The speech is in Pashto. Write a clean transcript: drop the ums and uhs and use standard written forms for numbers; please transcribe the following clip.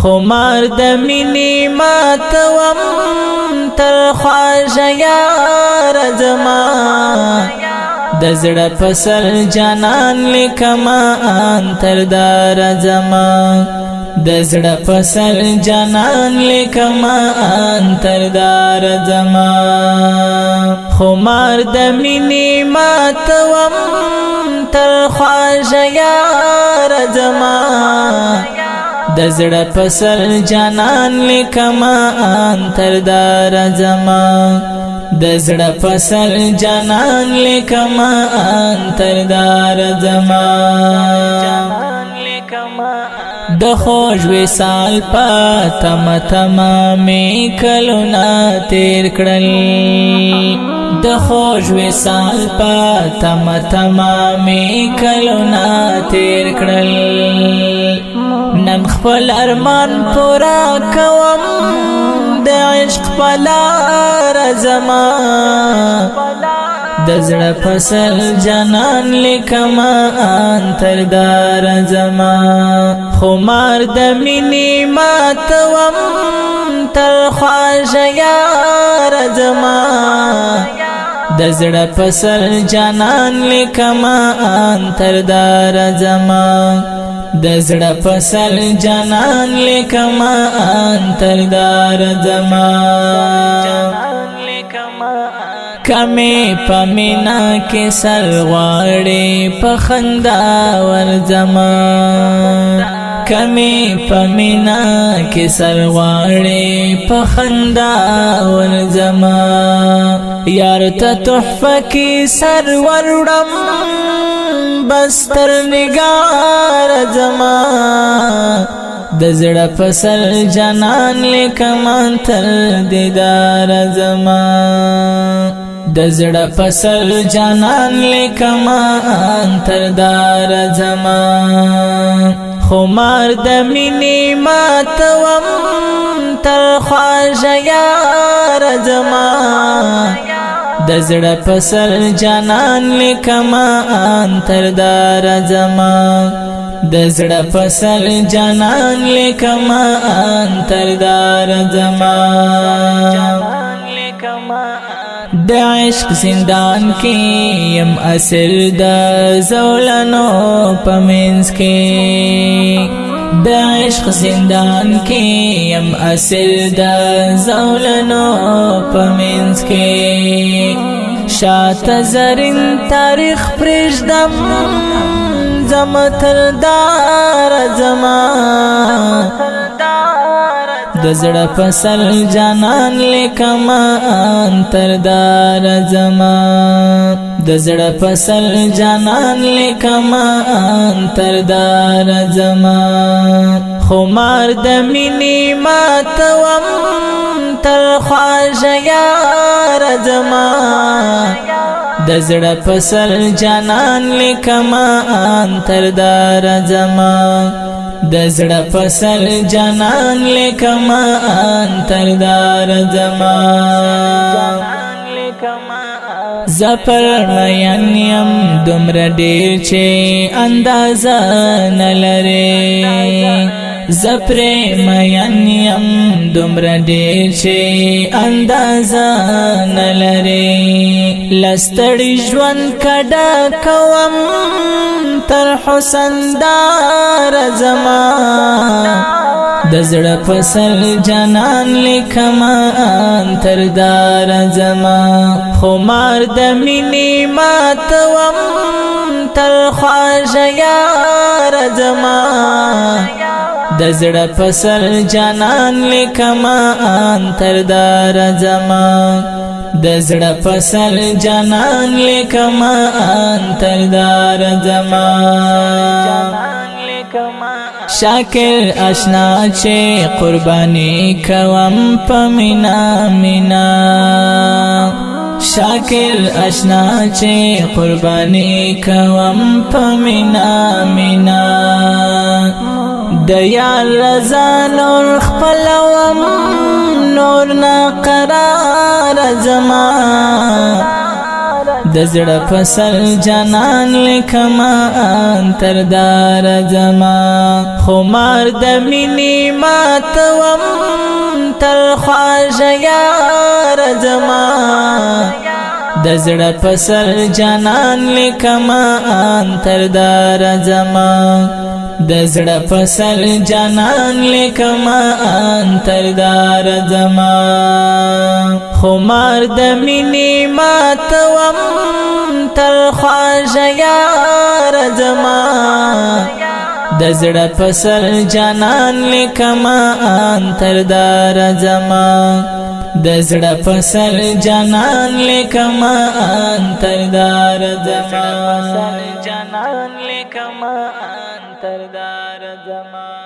خمار د مینې ماتوم تر خواږه یار زما د زړه په سر جانان لیکما انتردار زما د زړه په سر جانان لیکما انتردار زما خمار د مینې ماتوم تر خواږه یار زما د زړه په سر جانان لیکما انتردار زما د زړه په سر جانان لیکما انتردار زما د خوږ وصال په تمه تمامې کلونه تیر کړل د خوږ وصال په تمه تمامې کلونه تیر کړل نن خپل ارمان پورا کوم د عشق په لار زما د زړه په سر جانان لیکما انتردار زما خمار د مینې ماتوم تر خواږه یار زما د زړه په سر جانان لیکما انتردار زما د زړه په سر جانان لیکما انتردار زما کمی پمینا کې سر غواړي په خندا ورځما کمی پمینا کې سر غواړي په خندا ورځما یار ته تحفه کې سر وړم بستر نگار زما د زړه په سر جانان لیکما تر دیدار زما د زړه په سر جانان لیکما انتردار زما خمار د مینې ماتوم تر خواږه یار زما د زړه په سر جانان لیکما انتردار زما د زړه په سر جانان لیکما انتردار زما د عشق زندان کې یم اسیر د زولنو په منځ کې د عشق زندان کې یم اسیر د زولنو په منځ کې شاته زرین تاریخ پرېږدم زما تردار زما د زړه په سر جانان لیکما انتردار زما د زړه په سر جانان لیکما انتردار زما خمار د مینې ماتوم تر خواږه یار زما د زړه په سر جانان لیکما انتردار زما د زړه په سر جانان لیکما انتردار زما زپر مین یم دومره ډیر چې اندازه نه لري زپر مین یم دومره ډیر چې اندازه نه لري لستړي ژوند کډه کوم تر حسن دار زما د زړه په سر جانان لیکما انتردار زما خمار د مینې ماتوم تر خواږه یار زما د زړه په سر جانان لیکما انتردار زما د زړه په سر جانان لیکما انتردار زما شاکر اشنا چې قربانی کوم په مینا مینا شاکر اشنا چې قربانی کوم په مینا مینا د یار رضا نور خپلوم نور نا قرار زما دزړه پسل جانان لیکما انتردار زما خمار د مینې ماتوم تل خواږه یار زما دزړه پسل جانان لیکما انتردار زما دزړه پسل جانان لیکما انتردار زما خمار د مینې ماتوم تل خواږه یار زما دزړه پسل جانان لیکما انتردار زما دزړه پسل جانان لیکما انتردار زما جانان لیکما انتردار زما